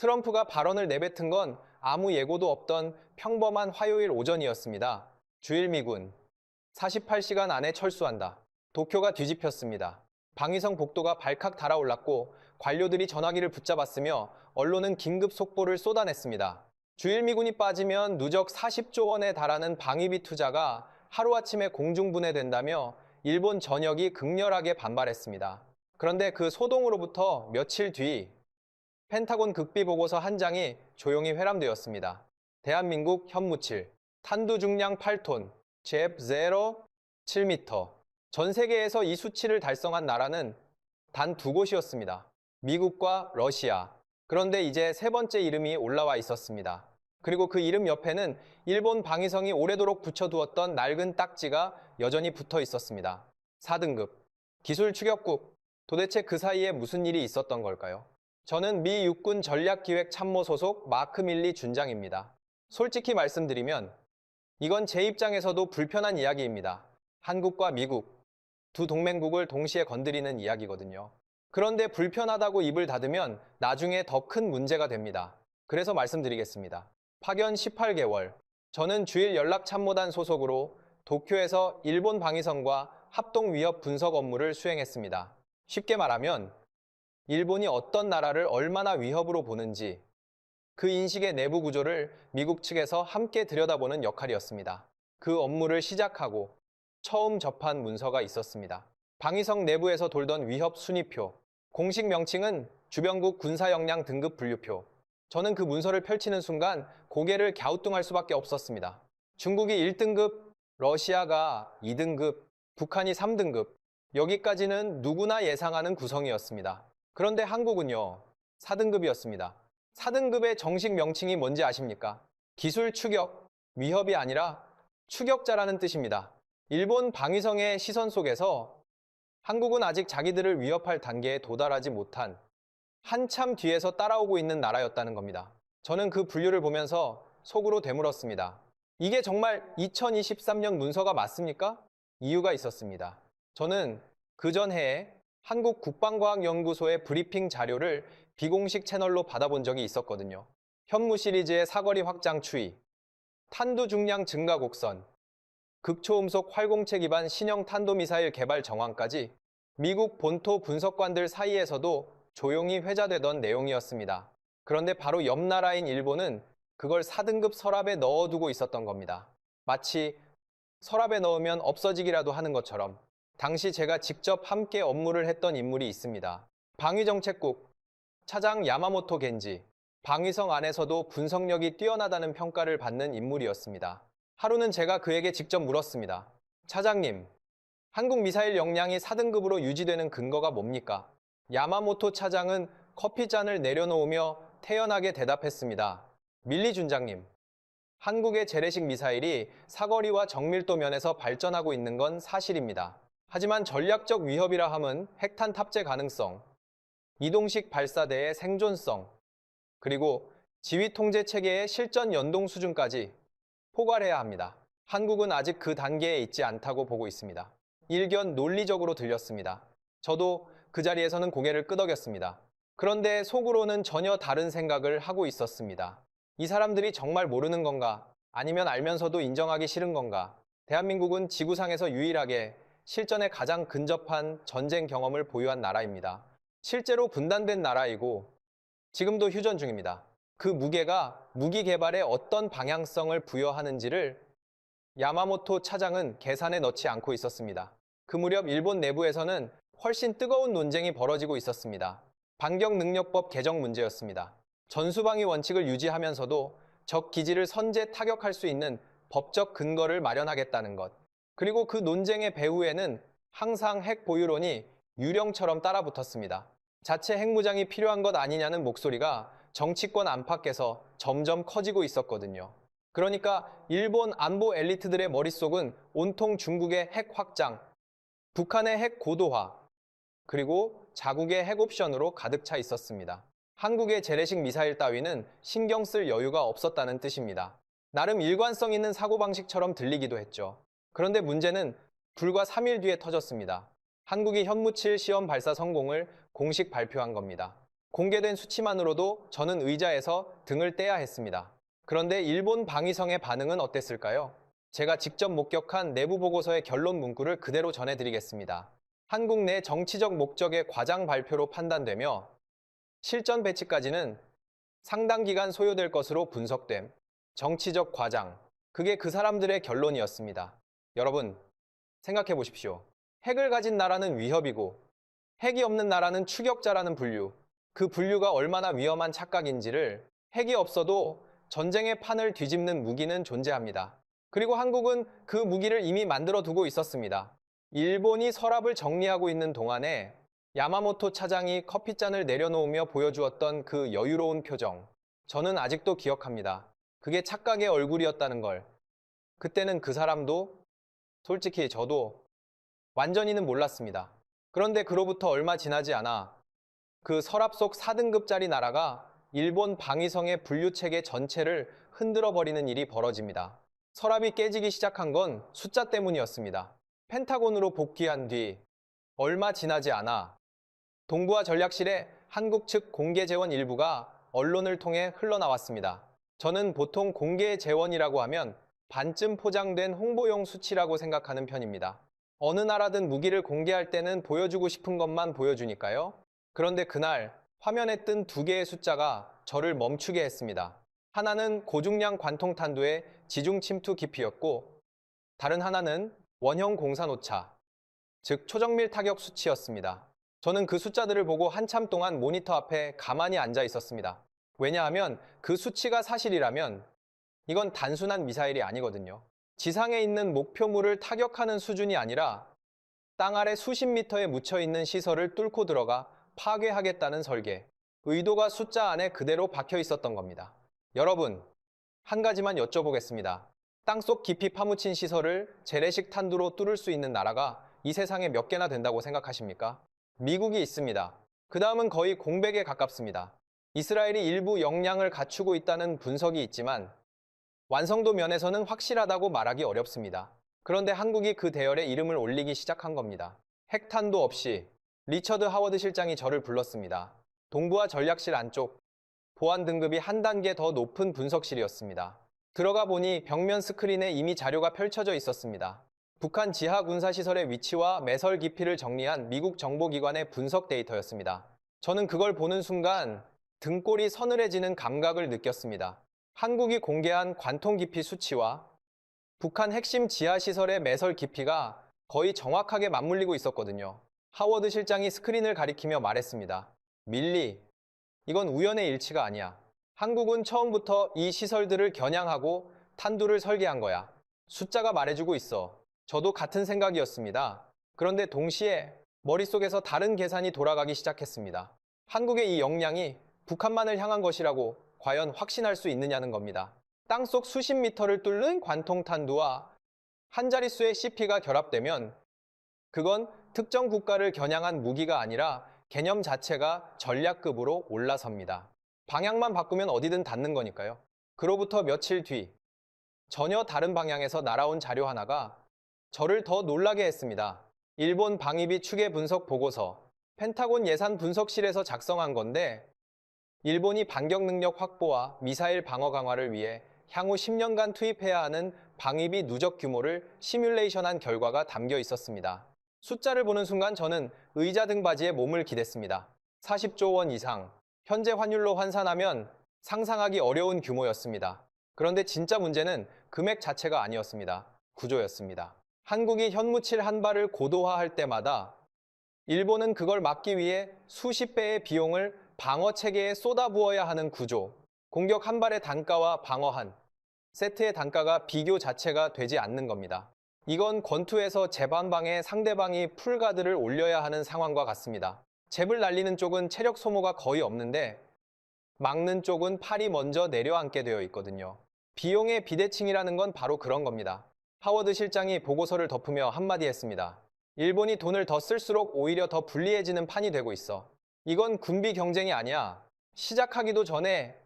트럼프가 발언을 내뱉은 건 아무 예고도 없던 평범한 화요일 오전이었습니다. 주일 미군 48시간 안에 철수한다. 도쿄가 뒤집혔습니다. 방위성 복도가 발칵 달아올랐고 관료들이 전화기를 붙잡았으며 언론은 긴급 속보를 쏟아냈습니다. 주일 미군이 빠지면 누적 40조 원에 달하는 방위비 투자가 하루아침에 공중분해된다며 일본 전역이 극렬하게 반발했습니다. 그런데 그 소동으로부터 며칠 뒤 펜타곤 극비 보고서 한 장이 조용히 회람되었습니다. 대한민국 현무칠, 탄두 중량 8톤, 잽 제로 7m. 전 세계에서 이 수치를 달성한 나라는 단 두 곳이었습니다. 미국과 러시아. 그런데 이제 세 번째 이름이 올라와 있었습니다. 그리고 그 이름 옆에는 일본 방위성이 오래도록 붙여두었던 낡은 딱지가 여전히 붙어 있었습니다. 4등급, 기술 추격국. 도대체 그 사이에 무슨 일이 있었던 걸까요? 저는 미 육군 전략기획참모 소속 마크 밀리 준장입니다. 솔직히 말씀드리면 이건 제 입장에서도 불편한 이야기입니다. 한국과 미국, 두 동맹국을 동시에 건드리는 이야기거든요. 그런데 불편하다고 입을 닫으면 나중에 더 큰 문제가 됩니다. 그래서 말씀드리겠습니다. 파견 18개월, 저는 주일 연락참모단 소속으로 도쿄에서 일본 방위성과 합동 위협 분석 업무를 수행했습니다. 쉽게 말하면 일본이 어떤 나라를 얼마나 위협으로 보는지 그 인식의 내부 구조를 미국 측에서 함께 들여다보는 역할이었습니다. 그 업무를 시작하고 처음 접한 문서가 있었습니다. 방위성 내부에서 돌던 위협 순위표, 공식 명칭은 주변국 군사역량 등급 분류표. 저는 그 문서를 펼치는 순간 고개를 갸우뚱할 수밖에 없었습니다. 중국이 1등급, 러시아가 2등급, 북한이 3등급. 여기까지는 누구나 예상하는 구성이었습니다. 그런데 한국은요, 4등급이었습니다. 4등급의 정식 명칭이 뭔지 아십니까? 기술 추격, 위협이 아니라 추격자라는 뜻입니다. 일본 방위성의 시선 속에서 한국은 아직 자기들을 위협할 단계에 도달하지 못한 한참 뒤에서 따라오고 있는 나라였다는 겁니다. 저는 그 분류를 보면서 속으로 되물었습니다. 이게 정말 2023년 문서가 맞습니까? 이유가 있었습니다. 저는 그전 해에 한국 국방과학연구소의 브리핑 자료를 비공식 채널로 받아본 적이 있었거든요. 현무 시리즈의 사거리 확장 추이, 탄두 중량 증가 곡선, 극초음속 활공체 기반 신형 탄도미사일 개발 정황까지 미국 본토 분석관들 사이에서도 조용히 회자되던 내용이었습니다. 그런데 바로 옆 나라인 일본은 그걸 4등급 서랍에 넣어두고 있었던 겁니다. 마치 서랍에 넣으면 없어지기라도 하는 것처럼. 당시 제가 직접 함께 업무를 했던 인물이 있습니다. 방위정책국 차장 야마모토 겐지. 방위성 안에서도 분석력이 뛰어나다는 평가를 받는 인물이었습니다. 하루는 제가 그에게 직접 물었습니다. 차장님, 한국 미사일 역량이 4등급으로 유지되는 근거가 뭡니까? 야마모토 차장은 커피잔을 내려놓으며 태연하게 대답했습니다. 밀리 준장님, 한국의 재래식 미사일이 사거리와 정밀도 면에서 발전하고 있는 건 사실입니다. 하지만 전략적 위협이라 함은 핵탄 탑재 가능성, 이동식 발사대의 생존성, 그리고 지휘 통제 체계의 실전 연동 수준까지 포괄해야 합니다. 한국은 아직 그 단계에 있지 않다고 보고 있습니다. 일견 논리적으로 들렸습니다. 저도 그 자리에서는 고개를 끄덕였습니다. 그런데 속으로는 전혀 다른 생각을 하고 있었습니다. 이 사람들이 정말 모르는 건가? 아니면 알면서도 인정하기 싫은 건가? 대한민국은 지구상에서 유일하게 실전에 가장 근접한 전쟁 경험을 보유한 나라입니다. 실제로 분단된 나라이고 지금도 휴전 중입니다. 그 무게가 무기 개발에 어떤 방향성을 부여하는지를 야마모토 차장은 계산에 넣지 않고 있었습니다. 그 무렵 일본 내부에서는 훨씬 뜨거운 논쟁이 벌어지고 있었습니다. 반격능력법 개정 문제였습니다. 전수방위 원칙을 유지하면서도 적 기지를 선제 타격할 수 있는 법적 근거를 마련하겠다는 것. 그리고 그 논쟁의 배후에는 항상 핵 보유론이 유령처럼 따라붙었습니다. 자체 핵무장이 필요한 것 아니냐는 목소리가 정치권 안팎에서 점점 커지고 있었거든요. 그러니까 일본 안보 엘리트들의 머릿속은 온통 중국의 핵 확장, 북한의 핵 고도화, 그리고 자국의 핵 옵션으로 가득 차 있었습니다. 한국의 재래식 미사일 따위는 신경 쓸 여유가 없었다는 뜻입니다. 나름 일관성 있는 사고방식처럼 들리기도 했죠. 그런데 문제는 불과 3일 뒤에 터졌습니다. 한국이 현무7 시험 발사 성공을 공식 발표한 겁니다. 공개된 수치만으로도 저는 의자에서 등을 떼야 했습니다. 그런데 일본 방위성의 반응은 어땠을까요? 제가 직접 목격한 내부 보고서의 결론 문구를 그대로 전해드리겠습니다. 한국 내 정치적 목적의 과장 발표로 판단되며 실전 배치까지는 상당 기간 소요될 것으로 분석됨. 정치적 과장. 그게 그 사람들의 결론이었습니다. 여러분, 생각해 보십시오. 핵을 가진 나라는 위협이고 핵이 없는 나라는 추격자라는 분류. 그 분류가 얼마나 위험한 착각인지를 핵이 없어도 전쟁의 판을 뒤집는 무기는 존재합니다. 그리고 한국은 그 무기를 이미 만들어 두고 있었습니다. 일본이 서랍을 정리하고 있는 동안에 야마모토 차장이 커피잔을 내려놓으며 보여주었던 그 여유로운 표정. 저는 아직도 기억합니다. 그게 착각의 얼굴이었다는 걸. 그때는 그 사람도, 솔직히 저도 완전히는 몰랐습니다. 그런데 그로부터 얼마 지나지 않아 그 서랍 속 4등급짜리 나라가 일본 방위성의 분류체계 전체를 흔들어 버리는 일이 벌어집니다. 서랍이 깨지기 시작한 건 숫자 때문이었습니다. 펜타곤으로 복귀한 뒤 얼마 지나지 않아 동부와 전략실에 한국 측 공개 재원 일부가 언론을 통해 흘러나왔습니다. 저는 보통 공개 재원이라고 하면 반쯤 포장된 홍보용 수치라고 생각하는 편입니다. 어느 나라든 무기를 공개할 때는 보여주고 싶은 것만 보여주니까요. 그런데 그날 화면에 뜬 두 개의 숫자가 저를 멈추게 했습니다. 하나는 고중량 관통탄두의 지중 침투 깊이였고 다른 하나는 원형 공산 오차, 즉 초정밀 타격 수치였습니다. 저는 그 숫자들을 보고 한참 동안 모니터 앞에 가만히 앉아 있었습니다. 왜냐하면 그 수치가 사실이라면 이건 단순한 미사일이 아니거든요. 지상에 있는 목표물을 타격하는 수준이 아니라 땅 아래 수십 미터에 묻혀 있는 시설을 뚫고 들어가 파괴하겠다는 설계. 의도가 숫자 안에 그대로 박혀 있었던 겁니다. 여러분, 한 가지만 여쭤보겠습니다. 땅속 깊이 파묻힌 시설을 재래식 탄두로 뚫을 수 있는 나라가 이 세상에 몇 개나 된다고 생각하십니까? 미국이 있습니다. 그 다음은 거의 공백에 가깝습니다. 이스라엘이 일부 역량을 갖추고 있다는 분석이 있지만 완성도 면에서는 확실하다고 말하기 어렵습니다. 그런데 한국이 그 대열에 이름을 올리기 시작한 겁니다. 핵탄도 없이 리처드 하워드 실장이 저를 불렀습니다. 동부와 전략실 안쪽, 보안 등급이 한 단계 더 높은 분석실이었습니다. 들어가 보니 벽면 스크린에 이미 자료가 펼쳐져 있었습니다. 북한 지하 군사시설의 위치와 매설 깊이를 정리한 미국 정보기관의 분석 데이터였습니다. 저는 그걸 보는 순간 등골이 서늘해지는 감각을 느꼈습니다. 한국이 공개한 관통 깊이 수치와 북한 핵심 지하시설의 매설 깊이가 거의 정확하게 맞물리고 있었거든요. 하워드 실장이 스크린을 가리키며 말했습니다. 밀리, 이건 우연의 일치가 아니야. 한국은 처음부터 이 시설들을 겨냥하고 탄두를 설계한 거야. 숫자가 말해주고 있어. 저도 같은 생각이었습니다. 그런데 동시에 머릿속에서 다른 계산이 돌아가기 시작했습니다. 한국의 이 역량이 북한만을 향한 것이라고 과연 확신할 수 있느냐는 겁니다. 땅속 수십 미터를 뚫는 관통탄두와 한 자릿수의 CP가 결합되면 그건 특정 국가를 겨냥한 무기가 아니라 개념 자체가 전략급으로 올라섭니다. 방향만 바꾸면 어디든 닿는 거니까요. 그로부터 며칠 뒤 전혀 다른 방향에서 날아온 자료 하나가 저를 더 놀라게 했습니다. 일본 방위비 추계 분석 보고서, 펜타곤 예산 분석실에서 작성한 건데 일본이 반격 능력 확보와 미사일 방어 강화를 위해 향후 10년간 투입해야 하는 방위비 누적 규모를 시뮬레이션한 결과가 담겨 있었습니다. 숫자를 보는 순간 저는 의자 등받이에 몸을 기댔습니다. 40조 원 이상, 현재 환율로 환산하면 상상하기 어려운 규모였습니다. 그런데 진짜 문제는 금액 자체가 아니었습니다. 구조였습니다. 한국이 현무칠 한 발을 고도화할 때마다 일본은 그걸 막기 위해 수십 배의 비용을 방어 체계에 쏟아부어야 하는 구조. 공격 한 발의 단가와 방어 한 세트의 단가가 비교 자체가 되지 않는 겁니다. 이건 권투에서 제반방에 상대방이 풀가드를 올려야 하는 상황과 같습니다. 잽을 날리는 쪽은 체력 소모가 거의 없는데 막는 쪽은 팔이 먼저 내려앉게 되어 있거든요. 비용의 비대칭이라는 건 바로 그런 겁니다. 하워드 실장이 보고서를 덮으며 한마디 했습니다. 일본이 돈을 더 쓸수록 오히려 더 불리해지는 판이 되고 있어. 이건 군비 경쟁이 아니야. 시작하기도 전에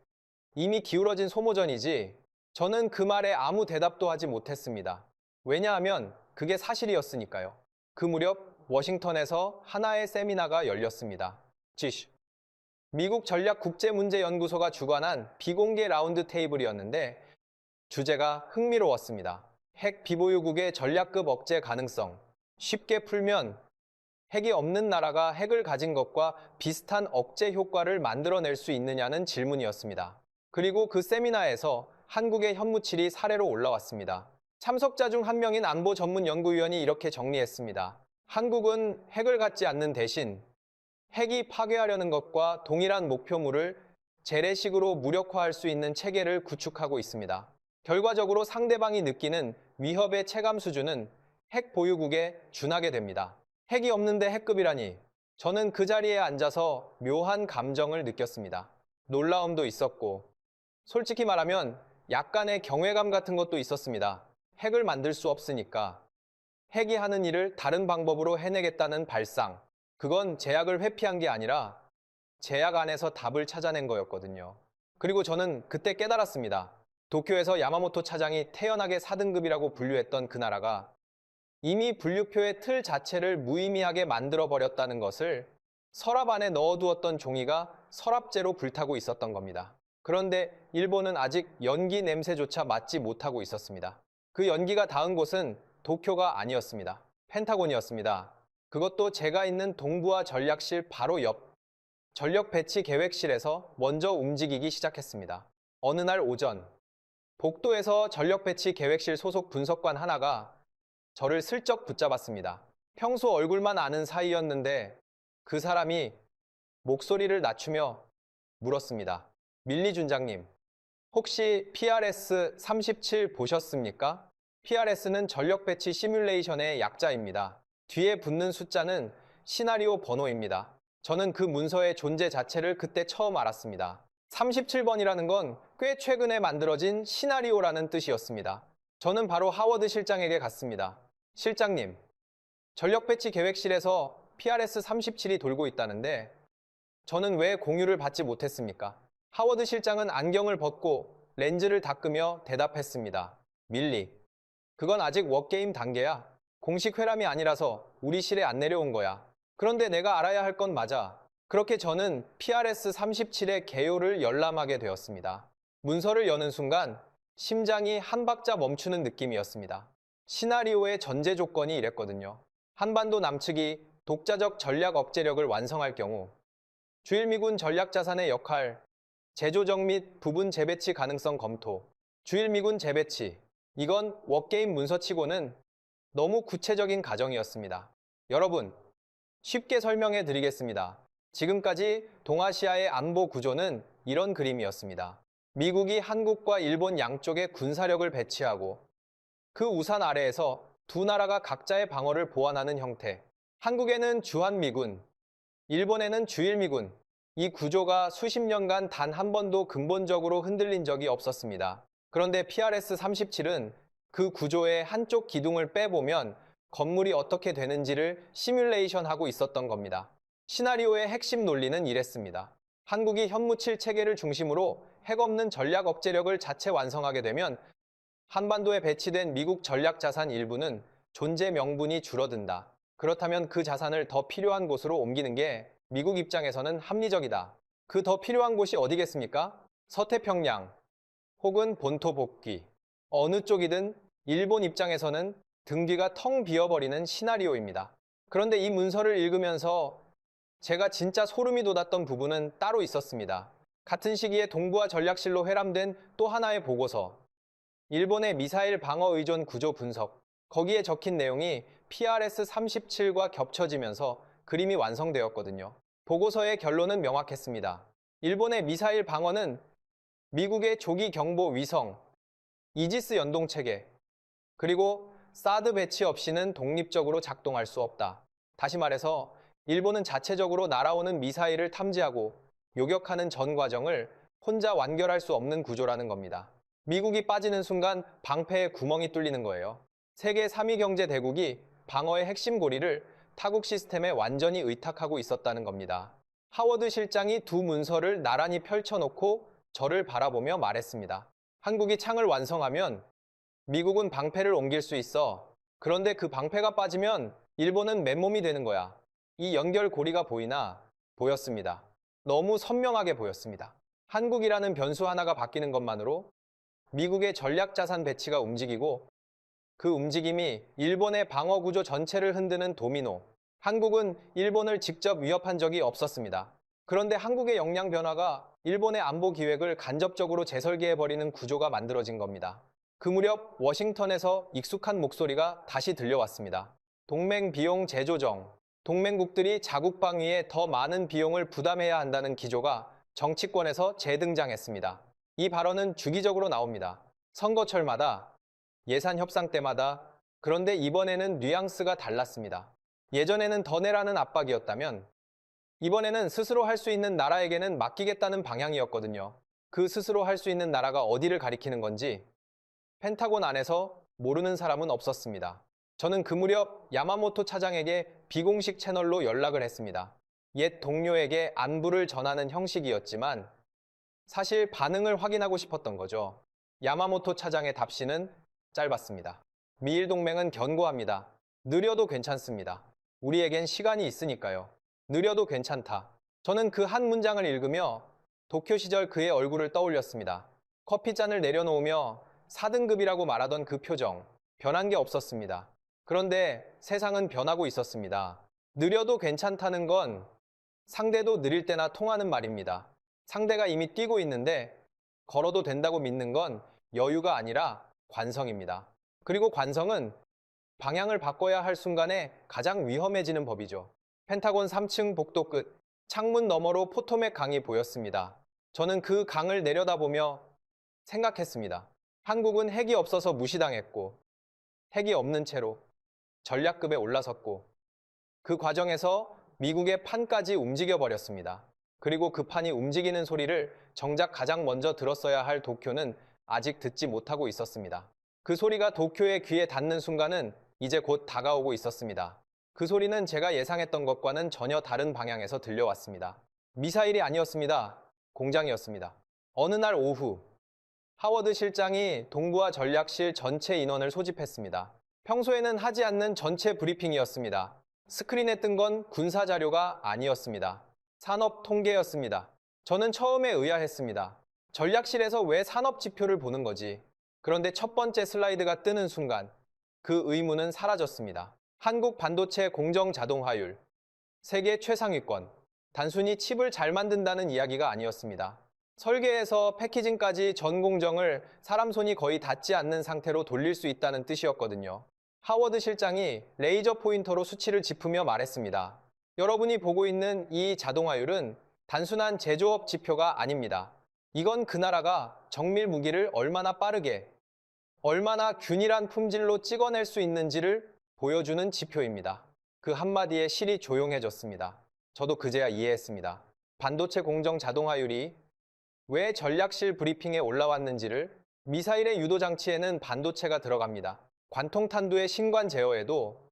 이미 기울어진 소모전이지. 저는 그 말에 아무 대답도 하지 못했습니다. 왜냐하면 그게 사실이었으니까요. 그 무렵 워싱턴에서 하나의 세미나가 열렸습니다. 지시. 미국 전략국제문제연구소가 주관한 비공개 라운드 테이블이었는데 주제가 흥미로웠습니다. 핵 비보유국의 전략급 억제 가능성. 쉽게 풀면 핵이 없는 나라가 핵을 가진 것과 비슷한 억제 효과를 만들어낼 수 있느냐는 질문이었습니다. 그리고 그 세미나에서 한국의 현무칠이 사례로 올라왔습니다. 참석자 중 한 명인 안보 전문 연구위원이 이렇게 정리했습니다. 한국은 핵을 갖지 않는 대신 핵이 파괴하려는 것과 동일한 목표물을 재래식으로 무력화할 수 있는 체계를 구축하고 있습니다. 결과적으로 상대방이 느끼는 위협의 체감 수준은 핵 보유국에 준하게 됩니다. 핵이 없는데 핵급이라니. 저는 그 자리에 앉아서 묘한 감정을 느꼈습니다. 놀라움도 있었고, 솔직히 말하면 약간의 경외감 같은 것도 있었습니다. 핵을 만들 수 없으니까. 핵이 하는 일을 다른 방법으로 해내겠다는 발상. 그건 제약을 회피한 게 아니라 제약 안에서 답을 찾아낸 거였거든요. 그리고 저는 그때 깨달았습니다. 도쿄에서 야마모토 차장이 태연하게 4등급이라고 분류했던 그 나라가 이미 분류표의 틀 자체를 무의미하게 만들어버렸다는 것을 서랍 안에 넣어두었던 종이가 서랍재로 불타고 있었던 겁니다. 그런데 일본은 아직 연기 냄새조차 맡지 못하고 있었습니다. 그 연기가 닿은 곳은 도쿄가 아니었습니다. 펜타곤이었습니다. 그것도 제가 있는 동부아 전략실 바로 옆 전력 배치 계획실에서 먼저 움직이기 시작했습니다. 어느 날 오전, 복도에서 전력 배치 계획실 소속 분석관 하나가 저를 슬쩍 붙잡았습니다. 평소 얼굴만 아는 사이였는데 그 사람이 목소리를 낮추며 물었습니다. 밀리 준장님, 혹시 PRS-37 보셨습니까? PRS는 전력 배치 시뮬레이션의 약자입니다. 뒤에 붙는 숫자는 시나리오 번호입니다. 저는 그 문서의 존재 자체를 그때 처음 알았습니다. 37번이라는 건 꽤 최근에 만들어진 시나리오라는 뜻이었습니다. 저는 바로 하워드 실장에게 갔습니다. 실장님, 전력 배치 계획실에서 PRS-37이 돌고 있다는데 저는 왜 공유를 받지 못했습니까? 하워드 실장은 안경을 벗고 렌즈를 닦으며 대답했습니다. 밀리, 그건 아직 워게임 단계야. 공식 회람이 아니라서 우리 실에 안 내려온 거야. 그런데 내가 알아야 할 건 맞아. 그렇게 저는 PRS-37의 개요를 열람하게 되었습니다. 문서를 여는 순간 심장이 한 박자 멈추는 느낌이었습니다. 시나리오의 전제 조건이 이랬거든요. 한반도 남측이 독자적 전략 억제력을 완성할 경우 주일미군 전략자산의 역할, 재조정 및 부분 재배치 가능성 검토, 주일미군 재배치, 이건 워게임 문서치고는 너무 구체적인 가정이었습니다. 여러분, 쉽게 설명해 드리겠습니다. 지금까지 동아시아의 안보 구조는 이런 그림이었습니다. 미국이 한국과 일본 양쪽에 군사력을 배치하고 그 우산 아래에서 두 나라가 각자의 방어를 보완하는 형태. 한국에는 주한미군, 일본에는 주일미군. 이 구조가 수십 년간 단 한 번도 근본적으로 흔들린 적이 없었습니다. 그런데 PRS-37은 그 구조의 한쪽 기둥을 빼보면 건물이 어떻게 되는지를 시뮬레이션하고 있었던 겁니다. 시나리오의 핵심 논리는 이랬습니다. 한국이 현무칠 체계를 중심으로 핵 없는 전략 억제력을 자체 완성하게 되면 한반도에 배치된 미국 전략 자산 일부는 존재 명분이 줄어든다. 그렇다면 그 자산을 더 필요한 곳으로 옮기는 게 미국 입장에서는 합리적이다. 그 더 필요한 곳이 어디겠습니까? 서태평양 혹은 본토 복귀. 어느 쪽이든 일본 입장에서는 등 뒤가 텅 비어버리는 시나리오입니다. 그런데 이 문서를 읽으면서 제가 진짜 소름이 돋았던 부분은 따로 있었습니다. 같은 시기에 동부아 전략실로 회람된 또 하나의 보고서. 일본의 미사일 방어 의존 구조 분석. 거기에 적힌 내용이 PRS-37과 겹쳐지면서 그림이 완성되었거든요. 보고서의 결론은 명확했습니다. 일본의 미사일 방어는 미국의 조기 경보 위성, 이지스 연동체계, 그리고 사드 배치 없이는 독립적으로 작동할 수 없다. 다시 말해서 일본은 자체적으로 날아오는 미사일을 탐지하고 요격하는 전 과정을 혼자 완결할 수 없는 구조라는 겁니다. 미국이 빠지는 순간 방패에 구멍이 뚫리는 거예요. 세계 3위 경제 대국이 방어의 핵심 고리를 타국 시스템에 완전히 의탁하고 있었다는 겁니다. 하워드 실장이 두 문서를 나란히 펼쳐놓고 저를 바라보며 말했습니다. 한국이 창을 완성하면 미국은 방패를 옮길 수 있어. 그런데 그 방패가 빠지면 일본은 맨몸이 되는 거야. 이 연결고리가 보이나? 보였습니다. 너무 선명하게 보였습니다. 한국이라는 변수 하나가 바뀌는 것만으로 미국의 전략 자산 배치가 움직이고 그 움직임이 일본의 방어 구조 전체를 흔드는 도미노. 한국은 일본을 직접 위협한 적이 없었습니다. 그런데 한국의 역량 변화가 일본의 안보 기획을 간접적으로 재설계해버리는 구조가 만들어진 겁니다. 그 무렵 워싱턴에서 익숙한 목소리가 다시 들려왔습니다. 동맹 비용 재조정. 동맹국들이 자국 방위에 더 많은 비용을 부담해야 한다는 기조가 정치권에서 재등장했습니다. 이 발언은 주기적으로 나옵니다. 선거철마다, 예산 협상 때마다. 그런데 이번에는 뉘앙스가 달랐습니다. 예전에는 더 내라는 압박이었다면 이번에는 스스로 할 수 있는 나라에게는 맡기겠다는 방향이었거든요. 그 스스로 할 수 있는 나라가 어디를 가리키는 건지 펜타곤 안에서 모르는 사람은 없었습니다. 저는 그 무렵 야마모토 차장에게 비공식 채널로 연락을 했습니다. 옛 동료에게 안부를 전하는 형식이었지만 사실 반응을 확인하고 싶었던 거죠. 야마모토 차장의 답신은 짧았습니다. 미일 동맹은 견고합니다. 느려도 괜찮습니다. 우리에겐 시간이 있으니까요. 느려도 괜찮다. 저는 그 한 문장을 읽으며 도쿄 시절 그의 얼굴을 떠올렸습니다. 커피잔을 내려놓으며 4등급이라고 말하던 그 표정. 변한 게 없었습니다. 그런데 세상은 변하고 있었습니다. 느려도 괜찮다는 건 상대도 느릴 때나 통하는 말입니다. 상대가 이미 뛰고 있는데 걸어도 된다고 믿는 건 여유가 아니라 관성입니다. 그리고 관성은 방향을 바꿔야 할 순간에 가장 위험해지는 법이죠. 펜타곤 3층 복도 끝, 창문 너머로 포토맥 강이 보였습니다. 저는 그 강을 내려다보며 생각했습니다. 한국은 핵이 없어서 무시당했고, 핵이 없는 채로 전략급에 올라섰고, 그 과정에서 미국의 판까지 움직여버렸습니다. 그리고 그 판이 움직이는 소리를 정작 가장 먼저 들었어야 할 도쿄는 아직 듣지 못하고 있었습니다. 그 소리가 도쿄의 귀에 닿는 순간은 이제 곧 다가오고 있었습니다. 그 소리는 제가 예상했던 것과는 전혀 다른 방향에서 들려왔습니다. 미사일이 아니었습니다. 공장이었습니다. 어느 날 오후, 하워드 실장이 동부와 전략실 전체 인원을 소집했습니다. 평소에는 하지 않는 전체 브리핑이었습니다. 스크린에 뜬 건 군사 자료가 아니었습니다. 산업 통계였습니다. 저는 처음에 의아했습니다. 전략실에서 왜 산업 지표를 보는 거지? 그런데 첫 번째 슬라이드가 뜨는 순간 그 의문은 사라졌습니다. 한국 반도체 공정 자동화율, 세계 최상위권. 단순히 칩을 잘 만든다는 이야기가 아니었습니다. 설계에서 패키징까지 전 공정을 사람 손이 거의 닿지 않는 상태로 돌릴 수 있다는 뜻이었거든요. 하워드 실장이 레이저 포인터로 수치를 짚으며 말했습니다. 여러분이 보고 있는 이 자동화율은 단순한 제조업 지표가 아닙니다. 이건 그 나라가 정밀 무기를 얼마나 빠르게, 얼마나 균일한 품질로 찍어낼 수 있는지를 보여주는 지표입니다. 그 한마디에 실이 조용해졌습니다. 저도 그제야 이해했습니다. 반도체 공정 자동화율이 왜 전략실 브리핑에 올라왔는지를. 미사일의 유도 장치에는 반도체가 들어갑니다. 관통탄두의 신관 제어에도,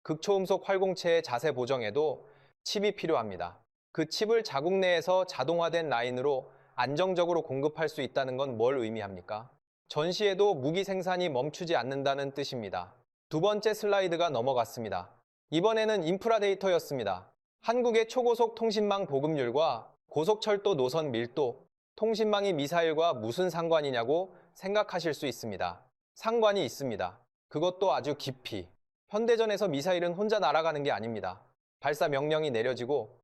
극초음속 활공체의 자세 보정에도 칩이 필요합니다. 그 칩을 자국 내에서 자동화된 라인으로 안정적으로 공급할 수 있다는 건 뭘 의미합니까? 전시에도 무기 생산이 멈추지 않는다는 뜻입니다. 두 번째 슬라이드가 넘어갔습니다. 이번에는 인프라 데이터였습니다. 한국의 초고속 통신망 보급률과 고속철도 노선 밀도, 통신망이 미사일과 무슨 상관이냐고 생각하실 수 있습니다. 상관이 있습니다. 그것도 아주 깊이. 현대전에서 미사일은 혼자 날아가는 게 아닙니다. 발사 명령이 내려지고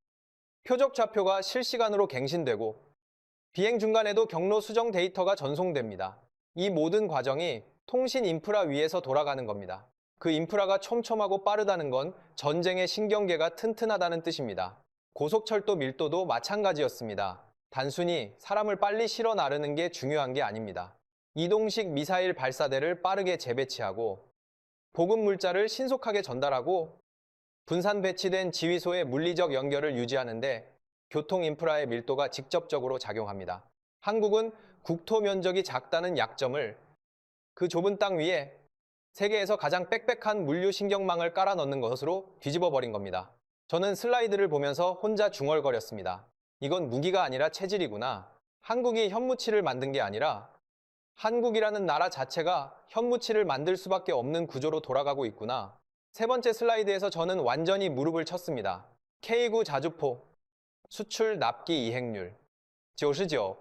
표적 좌표가 실시간으로 갱신되고 비행 중간에도 경로 수정 데이터가 전송됩니다. 이 모든 과정이 통신 인프라 위에서 돌아가는 겁니다. 그 인프라가 촘촘하고 빠르다는 건 전쟁의 신경계가 튼튼하다는 뜻입니다. 고속철도 밀도도 마찬가지였습니다. 단순히 사람을 빨리 실어 나르는 게 중요한 게 아닙니다. 이동식 미사일 발사대를 빠르게 재배치하고 보급 물자를 신속하게 전달하고 분산 배치된 지휘소의 물리적 연결을 유지하는데 교통 인프라의 밀도가 직접적으로 작용합니다. 한국은 국토 면적이 작다는 약점을 그 좁은 땅 위에 세계에서 가장 빽빽한 물류 신경망을 깔아 넣는 것으로 뒤집어 버린 겁니다. 저는 슬라이드를 보면서 혼자 중얼거렸습니다. 이건 무기가 아니라 체질이구나. 한국이 현무치를 만든 게 아니라 한국이라는 나라 자체가 현무치를 만들 수밖에 없는 구조로 돌아가고 있구나. 세 번째 슬라이드에서 저는 완전히 무릎을 쳤습니다. K9 자주포, 수출 납기 이행률 99,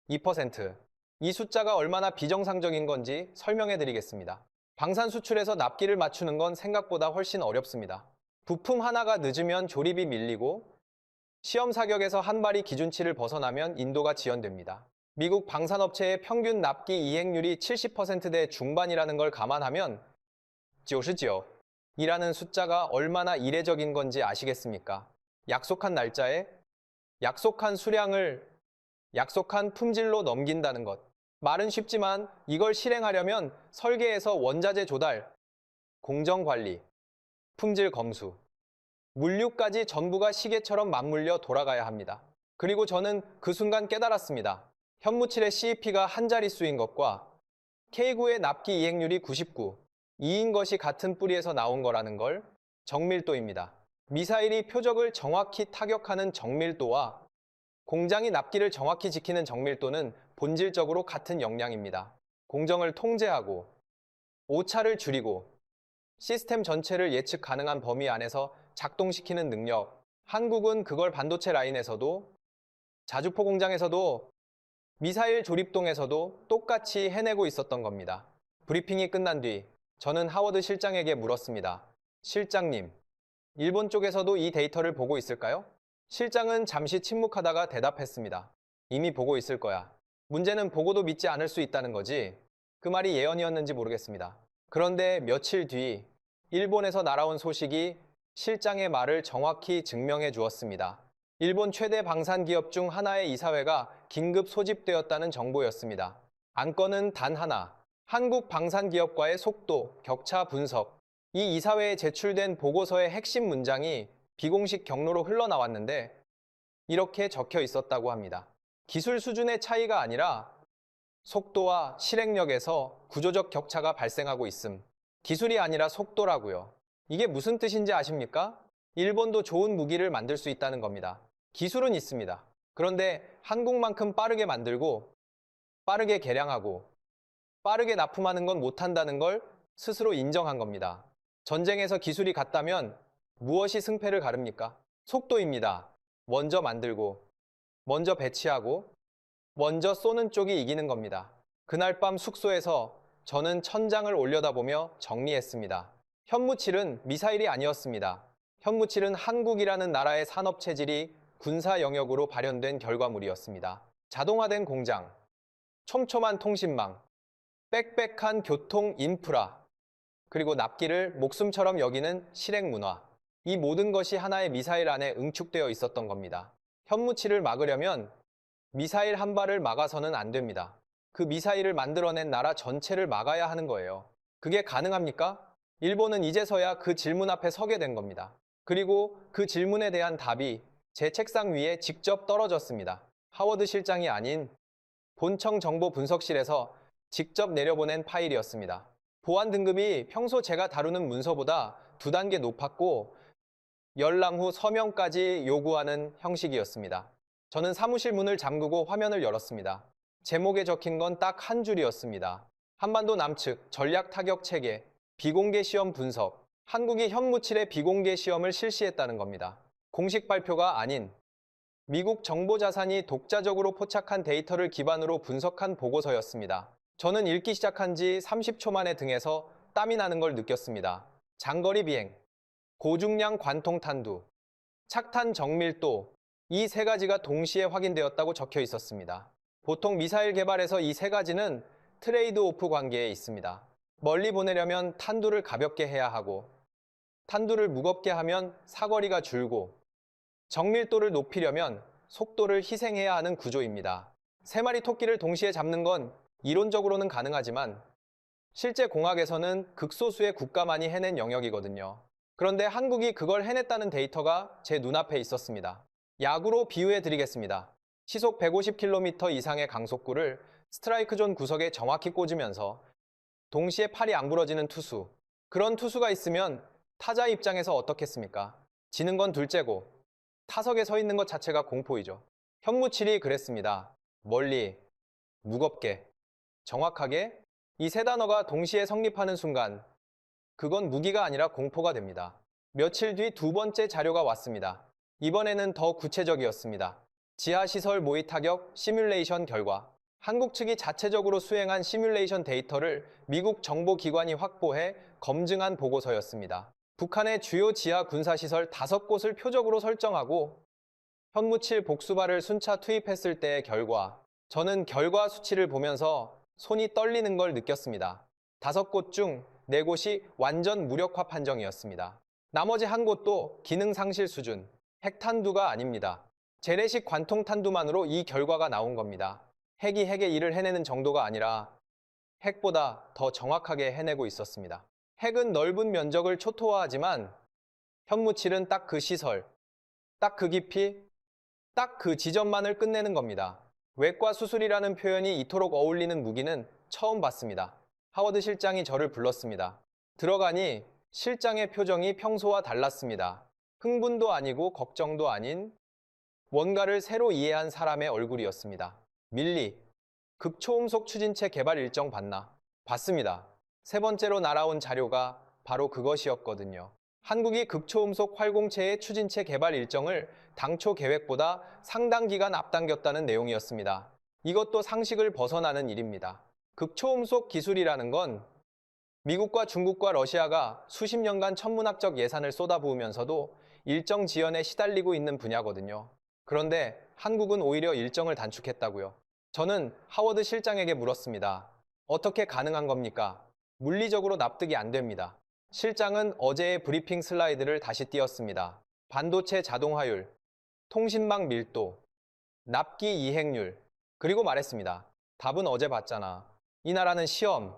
2%. 이 숫자가 얼마나 비정상적인 건지 설명해 드리겠습니다. 방산 수출에서 납기를 맞추는 건 생각보다 훨씬 어렵습니다. 부품 하나가 늦으면 조립이 밀리고 시험 사격에서 한 발이 기준치를 벗어나면 인도가 지연됩니다. 미국 방산업체의 평균 납기 이행률이 70%대 중반이라는 걸 감안하면 99 이라는 숫자가 얼마나 이례적인 건지 아시겠습니까? 약속한 날짜에 약속한 수량을 약속한 품질로 넘긴다는 것. 말은 쉽지만 이걸 실행하려면 설계에서 원자재 조달, 공정관리, 품질 검수, 물류까지 전부가 시계처럼 맞물려 돌아가야 합니다. 그리고 저는 그 순간 깨달았습니다. 현무칠의 CEP가 한 자릿수인 것과 K9의 납기 이행률이 99, 2인 것이 같은 뿌리에서 나온 거라는 걸. 정밀도입니다. 미사일이 표적을 정확히 타격하는 정밀도와 공장이 납기를 정확히 지키는 정밀도는 본질적으로 같은 역량입니다. 공정을 통제하고 오차를 줄이고 시스템 전체를 예측 가능한 범위 안에서 작동시키는 능력. 한국은 그걸 반도체 라인에서도 자주포 공장에서도 미사일 조립동에서도 똑같이 해내고 있었던 겁니다. 브리핑이 끝난 뒤 저는 하워드 실장에게 물었습니다. 실장님, 일본 쪽에서도 이 데이터를 보고 있을까요? 실장은 잠시 침묵하다가 대답했습니다. 이미 보고 있을 거야. 문제는 보고도 믿지 않을 수 있다는 거지. 그 말이 예언이었는지 모르겠습니다. 그런데 며칠 뒤 일본에서 날아온 소식이 실장의 말을 정확히 증명해 주었습니다. 일본 최대 방산 기업 중 하나의 이사회가 긴급 소집되었다는 정보였습니다. 안건은 단 하나. 한국 방산 기업과의 속도, 격차 분석. 이 이사회에 제출된 보고서의 핵심 문장이 비공식 경로로 흘러나왔는데 이렇게 적혀 있었다고 합니다. 기술 수준의 차이가 아니라 속도와 실행력에서 구조적 격차가 발생하고 있음. 기술이 아니라 속도라고요. 이게 무슨 뜻인지 아십니까? 일본도 좋은 무기를 만들 수 있다는 겁니다. 기술은 있습니다. 그런데 한국만큼 빠르게 만들고 빠르게 개량하고 빠르게 납품하는 건 못한다는 걸 스스로 인정한 겁니다. 전쟁에서 기술이 같다면 무엇이 승패를 가릅니까? 속도입니다. 먼저 만들고 먼저 배치하고 먼저 쏘는 쪽이 이기는 겁니다. 그날 밤 숙소에서 저는 천장을 올려다보며 정리했습니다. 현무칠은 미사일이 아니었습니다. 현무칠은 한국이라는 나라의 산업 체질이 군사 영역으로 발현된 결과물이었습니다. 자동화된 공장, 촘촘한 통신망, 빽빽한 교통 인프라, 그리고 납기를 목숨처럼 여기는 실행 문화. 이 모든 것이 하나의 미사일 안에 응축되어 있었던 겁니다. 현무칠을 막으려면 미사일 한 발을 막아서는 안 됩니다. 그 미사일을 만들어낸 나라 전체를 막아야 하는 거예요. 그게 가능합니까? 일본은 이제서야 그 질문 앞에 서게 된 겁니다. 그리고 그 질문에 대한 답이 제 책상 위에 직접 떨어졌습니다. 하워드 실장이 아닌 본청 정보 분석실에서 직접 내려보낸 파일이었습니다. 보안 등급이 평소 제가 다루는 문서보다 2단계 높았고 열람 후 서명까지 요구하는 형식이었습니다. 저는 사무실 문을 잠그고 화면을 열었습니다. 제목에 적힌 건 딱 한 줄이었습니다. 한반도 남측 전략 타격 체계 비공개 시험 분석. 한국이 현무칠의 비공개 시험을 실시했다는 겁니다. 공식 발표가 아닌 미국 정보자산이 독자적으로 포착한 데이터를 기반으로 분석한 보고서였습니다. 저는 읽기 시작한 지 30초 만에 등에서 땀이 나는 걸 느꼈습니다. 장거리 비행, 고중량 관통 탄두, 착탄 정밀도, 이 세 가지가 동시에 확인되었다고 적혀 있었습니다. 보통 미사일 개발에서 이 세 가지는 트레이드 오프 관계에 있습니다. 멀리 보내려면 탄두를 가볍게 해야 하고, 탄두를 무겁게 하면 사거리가 줄고, 정밀도를 높이려면 속도를 희생해야 하는 구조입니다. 3마리 토끼를 동시에 잡는 건 이론적으로는 가능하지만 실제 공학에서는 극소수의 국가만이 해낸 영역이거든요. 그런데 한국이 그걸 해냈다는 데이터가 제 눈앞에 있었습니다. 야구로 비유해 드리겠습니다. 시속 150km 이상의 강속구를 스트라이크 존 구석에 정확히 꽂으면서 동시에 팔이 안 부러지는 투수. 그런 투수가 있으면 타자 입장에서 어떻겠습니까? 지는 건 둘째고 타석에 서 있는 것 자체가 공포이죠. 현무칠이 그랬습니다. 멀리, 무겁게, 정확하게 이 세 단어가 동시에 성립하는 순간 그건 무기가 아니라 공포가 됩니다. 며칠 뒤 2번째 자료가 왔습니다. 이번에는 더 구체적이었습니다. 지하시설 모의 타격 시뮬레이션 결과. 한국 측이 자체적으로 수행한 시뮬레이션 데이터를 미국 정보기관이 확보해 검증한 보고서였습니다. 북한의 주요 지하 군사시설 5곳을 표적으로 설정하고 현무칠 복수발을 순차 투입했을 때의 결과. 저는 결과 수치를 보면서 손이 떨리는 걸 느꼈습니다. 5곳 중 4곳이 완전 무력화 판정이었습니다. 나머지 1곳도 기능 상실 수준, 핵탄두가 아닙니다. 재래식 관통탄두만으로 이 결과가 나온 겁니다. 핵이 핵의 일을 해내는 정도가 아니라 핵보다 더 정확하게 해내고 있었습니다. 핵은 넓은 면적을 초토화하지만 현무칠은 딱 그 시설, 딱 그 깊이, 딱 그 지점만을 끝내는 겁니다. 외과 수술이라는 표현이 이토록 어울리는 무기는 처음 봤습니다. 하워드 실장이 저를 불렀습니다. 들어가니 실장의 표정이 평소와 달랐습니다. 흥분도 아니고 걱정도 아닌 뭔가를 새로 이해한 사람의 얼굴이었습니다. 밀리, 극초음속 추진체 개발 일정 봤나? 봤습니다. 3번째로 날아온 자료가 바로 그것이었거든요. 한국이 극초음속 활공체의 추진체 개발 일정을 당초 계획보다 상당 기간 앞당겼다는 내용이었습니다. 이것도 상식을 벗어나는 일입니다. 극초음속 기술이라는 건 미국과 중국과 러시아가 수십 년간 천문학적 예산을 쏟아부으면서도 일정 지연에 시달리고 있는 분야거든요. 그런데 한국은 오히려 일정을 단축했다고요. 저는 하워드 실장에게 물었습니다. 어떻게 가능한 겁니까? 물리적으로 납득이 안 됩니다. 실장은 어제의 브리핑 슬라이드를 다시 띄웠습니다. 반도체 자동화율, 통신망 밀도, 납기 이행률, 그리고 말했습니다. 답은 어제 봤잖아. 이 나라는 시험,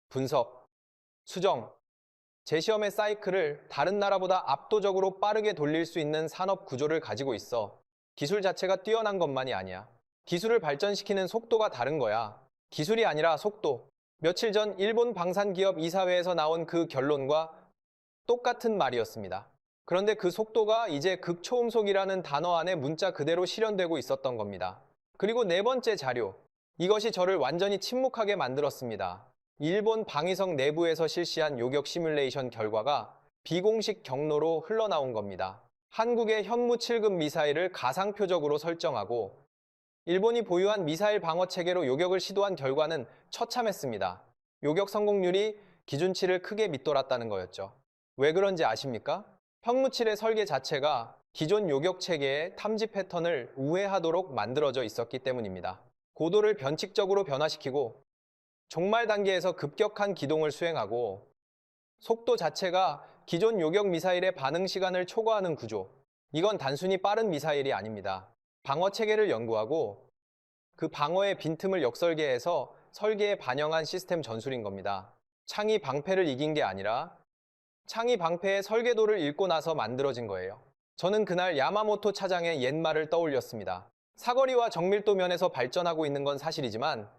분석, 수정, 재시험의 사이클을 다른 나라보다 압도적으로 빠르게 돌릴 수 있는 산업 구조를 가지고 있어. 기술 자체가 뛰어난 것만이 아니야. 기술을 발전시키는 속도가 다른 거야. 기술이 아니라 속도. 며칠 전 일본 방산기업 이사회에서 나온 그 결론과 똑같은 말이었습니다. 그런데 그 속도가 이제 극초음속이라는 단어 안에 문자 그대로 실현되고 있었던 겁니다. 그리고 4번째 자료. 이것이 저를 완전히 침묵하게 만들었습니다. 일본 방위성 내부에서 실시한 요격 시뮬레이션 결과가 비공식 경로로 흘러나온 겁니다. 한국의 현무 7급 미사일을 가상표적으로 설정하고 일본이 보유한 미사일 방어 체계로 요격을 시도한 결과는 처참했습니다. 요격 성공률이 기준치를 크게 밑돌았다는 거였죠. 왜 그런지 아십니까? 현무7의 설계 자체가 기존 요격 체계의 탐지 패턴을 우회하도록 만들어져 있었기 때문입니다. 고도를 변칙적으로 변화시키고 종말 단계에서 급격한 기동을 수행하고 속도 자체가 기존 요격 미사일의 반응 시간을 초과하는 구조. 이건 단순히 빠른 미사일이 아닙니다. 방어 체계를 연구하고 그 방어의 빈틈을 역설계해서 설계에 반영한 시스템 전술인 겁니다. 창의 방패를 이긴 게 아니라 창의 방패의 설계도를 읽고 나서 만들어진 거예요. 저는 그날 야마모토 차장의 옛말을 떠올렸습니다. 사거리와 정밀도 면에서 발전하고 있는 건 사실이지만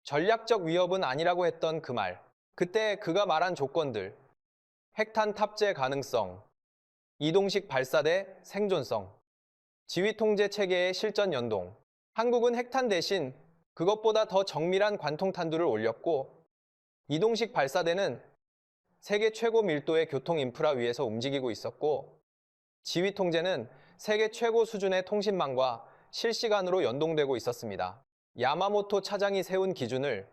전략적 위협은 아니라고 했던 그 말. 그때 그가 말한 조건들. 핵탄 탑재 가능성, 이동식 발사대 생존성, 지휘 통제 체계의 실전 연동. 한국은 핵탄 대신 그것보다 더 정밀한 관통탄두를 올렸고 이동식 발사대는 세계 최고 밀도의 교통 인프라 위에서 움직이고 있었고 지휘 통제는 세계 최고 수준의 통신망과 실시간으로 연동되고 있었습니다. 야마모토 차장이 세운 기준을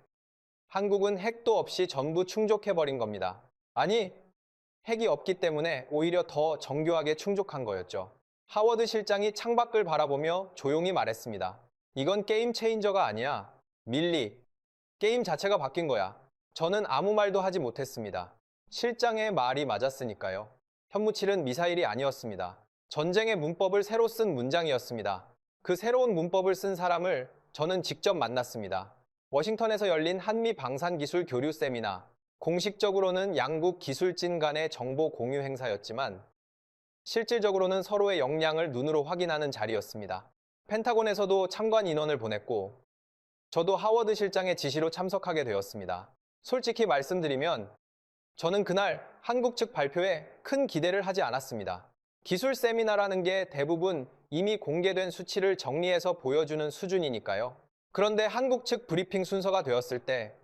한국은 핵도 없이 전부 충족해버린 겁니다. 아니, 핵이 없기 때문에 오히려 더 정교하게 충족한 거였죠. 하워드 실장이 창밖을 바라보며 조용히 말했습니다. 이건 게임 체인저가 아니야. 밀리. 게임 자체가 바뀐 거야. 저는 아무 말도 하지 못했습니다. 실장의 말이 맞았으니까요. 현무7은 미사일이 아니었습니다. 전쟁의 문법을 새로 쓴 문장이었습니다. 그 새로운 문법을 쓴 사람을 저는 직접 만났습니다. 워싱턴에서 열린 한미 방산기술 교류 세미나. 공식적으로는 양국 기술진 간의 정보 공유 행사였지만 실질적으로는 서로의 역량을 눈으로 확인하는 자리였습니다. 펜타곤에서도 참관 인원을 보냈고 저도 하워드 실장의 지시로 참석하게 되었습니다. 솔직히 말씀드리면 저는 그날 한국 측 발표에 큰 기대를 하지 않았습니다. 기술 세미나라는 게 대부분 이미 공개된 수치를 정리해서 보여주는 수준이니까요. 그런데 한국 측 브리핑 순서가 되었을 때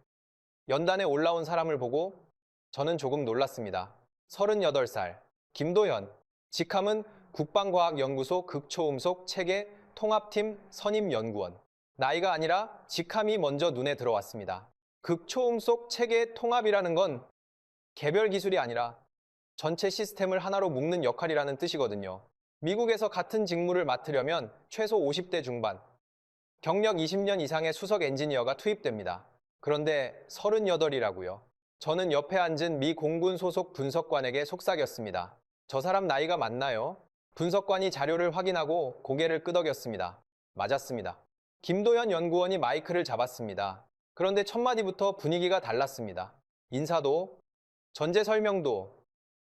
연단에 올라온 사람을 보고 저는 조금 놀랐습니다. 38살, 김도현, 직함은 국방과학연구소 극초음속 체계 통합팀 선임연구원. 나이가 아니라 직함이 먼저 눈에 들어왔습니다. 극초음속 체계 통합이라는 건 개별 기술이 아니라 전체 시스템을 하나로 묶는 역할이라는 뜻이거든요. 미국에서 같은 직무를 맡으려면 최소 50대 중반, 경력 20년 이상의 수석 엔지니어가 투입됩니다. 그런데 38이라고요. 저는 옆에 앉은 미 공군 소속 분석관에게 속삭였습니다. 저 사람 나이가 맞나요? 분석관이 자료를 확인하고 고개를 끄덕였습니다. 맞았습니다. 김도현 연구원이 마이크를 잡았습니다. 그런데 첫 마디부터 분위기가 달랐습니다. 인사도, 전제 설명도,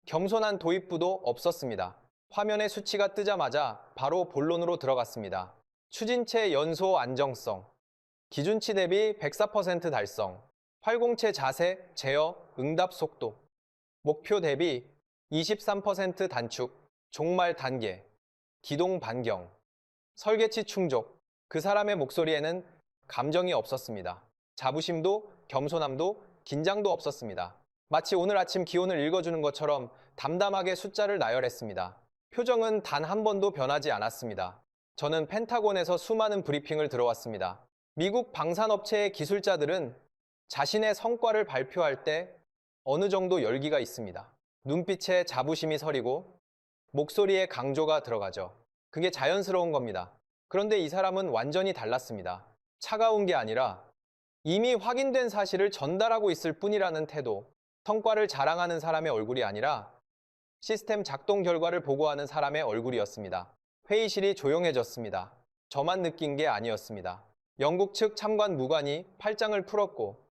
겸손한 도입부도 없었습니다. 화면에 수치가 뜨자마자 바로 본론으로 들어갔습니다. 추진체 연소 안정성, 기준치 대비 104% 달성, 활공체 자세, 제어, 응답 속도, 목표 대비 23% 단축, 종말 단계, 기동 반경, 설계치 충족. 그 사람의 목소리에는 감정이 없었습니다. 자부심도, 겸손함도, 긴장도 없었습니다. 마치 오늘 아침 기온을 읽어주는 것처럼 담담하게 숫자를 나열했습니다. 표정은 단 한 번도 변하지 않았습니다. 저는 펜타곤에서 수많은 브리핑을 들어왔습니다. 미국 방산업체의 기술자들은 자신의 성과를 발표할 때 어느 정도 열기가 있습니다. 눈빛에 자부심이 서리고 목소리에 강조가 들어가죠. 그게 자연스러운 겁니다. 그런데 이 사람은 완전히 달랐습니다. 차가운 게 아니라 이미 확인된 사실을 전달하고 있을 뿐이라는 태도, 성과를 자랑하는 사람의 얼굴이 아니라 시스템 작동 결과를 보고하는 사람의 얼굴이었습니다. 회의실이 조용해졌습니다. 저만 느낀 게 아니었습니다. 영국 측 참관 무관이 팔짱을 풀었고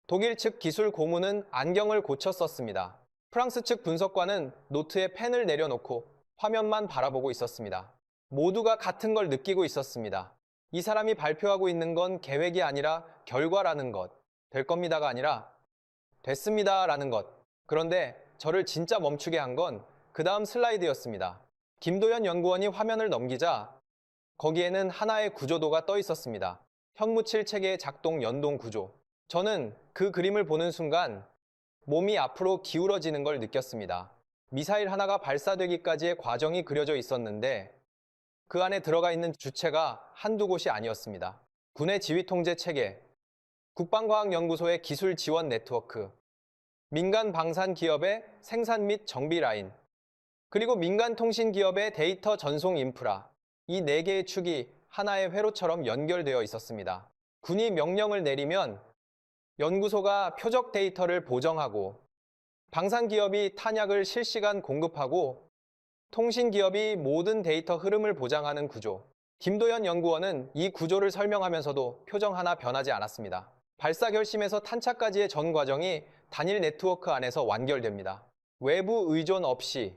독일 측 기술 고문은 안경을 고쳐 썼습니다. 프랑스 측 분석관은 노트에 펜을 내려놓고 화면만 바라보고 있었습니다. 모두가 같은 걸 느끼고 있었습니다. 이 사람이 발표하고 있는 건 계획이 아니라 결과라는 것, 될 겁니다가 아니라 됐습니다라는 것. 그런데 저를 진짜 멈추게 한 건 그 다음 슬라이드였습니다. 김도현 연구원이 화면을 넘기자 거기에는 하나의 구조도가 떠 있었습니다. 현무칠 체계의 작동 연동 구조. 저는 그 그림을 보는 순간 몸이 앞으로 기울어지는 걸 느꼈습니다. 미사일 하나가 발사되기까지의 과정이 그려져 있었는데 그 안에 들어가 있는 주체가 한두 곳이 아니었습니다. 군의 지휘통제 체계, 국방과학연구소의 기술 지원 네트워크, 민간 방산 기업의 생산 및 정비 라인, 그리고 민간 통신 기업의 데이터 전송 인프라, 이 네 개의 축이 하나의 회로처럼 연결되어 있었습니다. 군이 명령을 내리면 연구소가 표적 데이터를 보정하고 방산 기업이 탄약을 실시간 공급하고 통신 기업이 모든 데이터 흐름을 보장하는 구조. 김도현 연구원은 이 구조를 설명하면서도 표정 하나 변하지 않았습니다. 발사 결심에서 탄착까지의 전 과정이 단일 네트워크 안에서 완결됩니다. 외부 의존 없이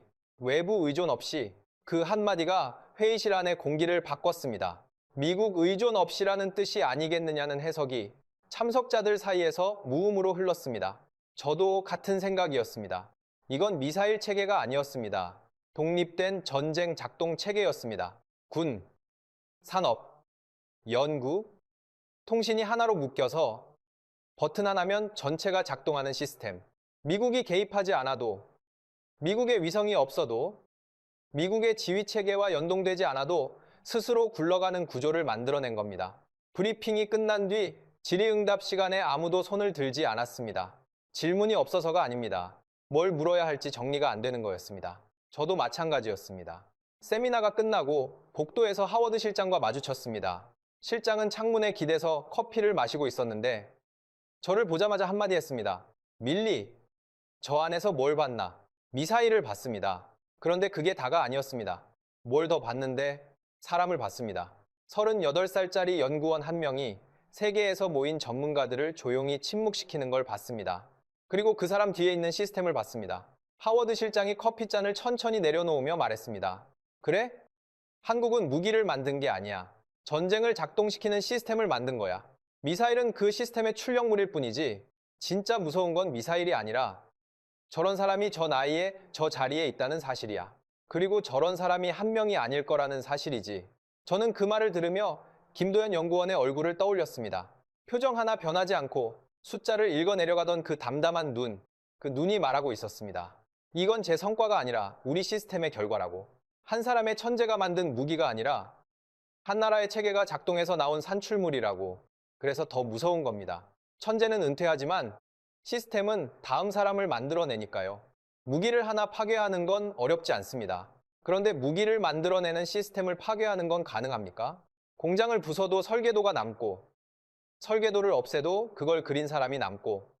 그 한마디가 회의실 안의 공기를 바꿨습니다. 미국 의존 없이라는 뜻이 아니겠느냐는 해석이 참석자들 사이에서 무음으로 흘렀습니다. 저도 같은 생각이었습니다. 이건 미사일 체계가 아니었습니다. 독립된 전쟁 작동 체계였습니다. 군, 산업, 연구, 통신이 하나로 묶여서 버튼 하나면 전체가 작동하는 시스템. 미국이 개입하지 않아도, 미국의 위성이 없어도, 미국의 지휘체계와 연동되지 않아도 스스로 굴러가는 구조를 만들어낸 겁니다. 브리핑이 끝난 뒤 질의응답 시간에 아무도 손을 들지 않았습니다. 질문이 없어서가 아닙니다. 뭘 물어야 할지 정리가 안 되는 거였습니다. 저도 마찬가지였습니다. 세미나가 끝나고 복도에서 하워드 실장과 마주쳤습니다. 실장은 창문에 기대서 커피를 마시고 있었는데 저를 보자마자 한마디 했습니다. 밀리, 저 안에서 뭘 봤나? 미사일을 봤습니다. 그런데 그게 다가 아니었습니다. 뭘 더 봤는데 사람을 봤습니다. 38살짜리 연구원 한 명이 세계에서 모인 전문가들을 조용히 침묵시키는 걸 봤습니다. 그리고 그 사람 뒤에 있는 시스템을 봤습니다. 하워드 실장이 커피잔을 천천히 내려놓으며 말했습니다. 그래? 한국은 무기를 만든 게 아니야. 전쟁을 작동시키는 시스템을 만든 거야. 미사일은 그 시스템의 출력물일 뿐이지 진짜 무서운 건 미사일이 아니라 저런 사람이 저 나이에 저 자리에 있다는 사실이야. 그리고 저런 사람이 한 명이 아닐 거라는 사실이지. 저는 그 말을 들으며 김도현 연구원의 얼굴을 떠올렸습니다. 표정 하나 변하지 않고 숫자를 읽어내려가던 그 담담한 눈, 그 눈이 말하고 있었습니다. 이건 제 성과가 아니라 우리 시스템의 결과라고. 한 사람의 천재가 만든 무기가 아니라 한 나라의 체계가 작동해서 나온 산출물이라고. 그래서 더 무서운 겁니다. 천재는 은퇴하지만 시스템은 다음 사람을 만들어내니까요. 무기를 하나 파괴하는 건 어렵지 않습니다. 그런데 무기를 만들어내는 시스템을 파괴하는 건 가능합니까? 공장을 부숴도 설계도가 남고, 설계도를 없애도 그걸 그린 사람이 남고,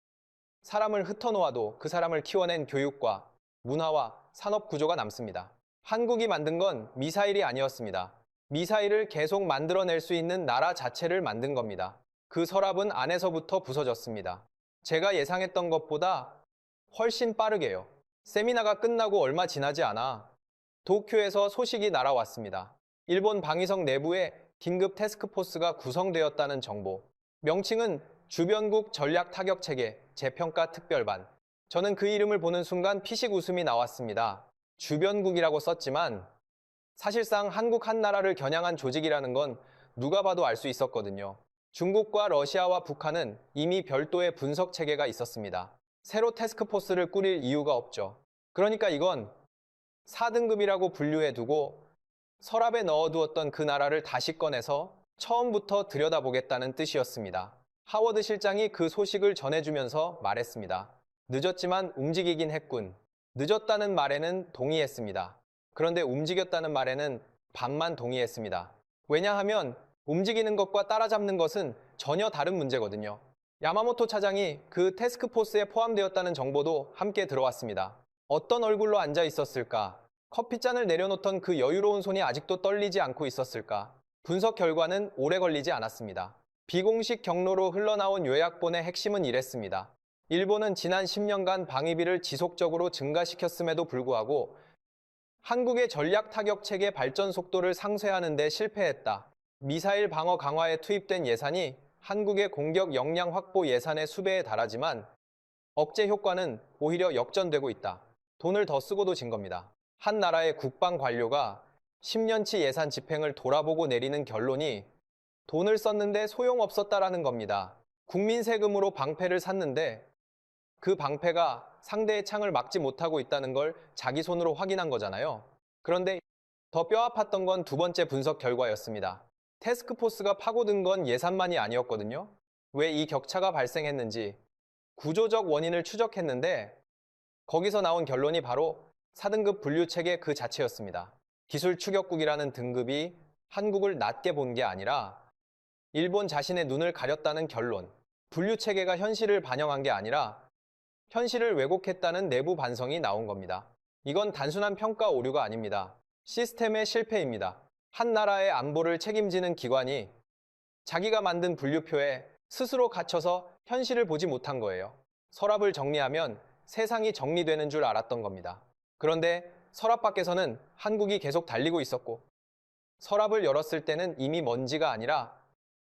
사람을 흩어놓아도 그 사람을 키워낸 교육과 문화와 산업 구조가 남습니다. 한국이 만든 건 미사일이 아니었습니다. 미사일을 계속 만들어낼 수 있는 나라 자체를 만든 겁니다. 그 서랍은 안에서부터 부서졌습니다. 제가 예상했던 것보다 훨씬 빠르게요. 세미나가 끝나고 얼마 지나지 않아 도쿄에서 소식이 날아왔습니다. 일본 방위성 내부에 긴급 태스크포스가 구성되었다는 정보. 명칭은 주변국 전략타격체계 재평가 특별반. 저는 그 이름을 보는 순간 피식 웃음이 나왔습니다. 주변국이라고 썼지만 사실상 한국 한 나라를 겨냥한 조직이라는 건 누가 봐도 알 수 있었거든요. 중국과 러시아와 북한은 이미 별도의 분석 체계가 있었습니다. 새로 태스크포스를 꾸릴 이유가 없죠. 그러니까 이건 4등급이라고 분류해두고 서랍에 넣어두었던 그 나라를 다시 꺼내서 처음부터 들여다보겠다는 뜻이었습니다. 하워드 실장이 그 소식을 전해주면서 말했습니다. 늦었지만 움직이긴 했군. 늦었다는 말에는 동의했습니다. 그런데 움직였다는 말에는 반만 동의했습니다. 왜냐하면 움직이는 것과 따라잡는 것은 전혀 다른 문제거든요. 야마모토 차장이 그 태스크포스에 포함되었다는 정보도 함께 들어왔습니다. 어떤 얼굴로 앉아 있었을까? 커피잔을 내려놓던 그 여유로운 손이 아직도 떨리지 않고 있었을까? 분석 결과는 오래 걸리지 않았습니다. 비공식 경로로 흘러나온 요약본의 핵심은 이랬습니다. 일본은 지난 10년간 방위비를 지속적으로 증가시켰음에도 불구하고 한국의 전략 타격 체계 발전 속도를 상쇄하는 데 실패했다. 미사일 방어 강화에 투입된 예산이 한국의 공격 역량 확보 예산의 수배에 달하지만 억제 효과는 오히려 역전되고 있다. 돈을 더 쓰고도 진 겁니다. 한 나라의 국방 관료가 10년치 예산 집행을 돌아보고 내리는 결론이 돈을 썼는데 소용없었다라는 겁니다. 국민 세금으로 방패를 샀는데 그 방패가 상대의 창을 막지 못하고 있다는 걸 자기 손으로 확인한 거잖아요. 그런데 더 뼈아팠던 건 두 번째 분석 결과였습니다. 태스크포스가 파고든 건 예산만이 아니었거든요. 왜 이 격차가 발생했는지 구조적 원인을 추적했는데 거기서 나온 결론이 바로 4등급 분류체계 그 자체였습니다. 기술 추격국이라는 등급이 한국을 낮게 본 게 아니라 일본 자신의 눈을 가렸다는 결론. 분류체계가 현실을 반영한 게 아니라 현실을 왜곡했다는 내부 반성이 나온 겁니다. 이건 단순한 평가 오류가 아닙니다. 시스템의 실패입니다. 한 나라의 안보를 책임지는 기관이 자기가 만든 분류표에 스스로 갇혀서 현실을 보지 못한 거예요. 서랍을 정리하면 세상이 정리되는 줄 알았던 겁니다. 그런데 서랍 밖에서는 한국이 계속 달리고 있었고 서랍을 열었을 때는 이미 먼지가 아니라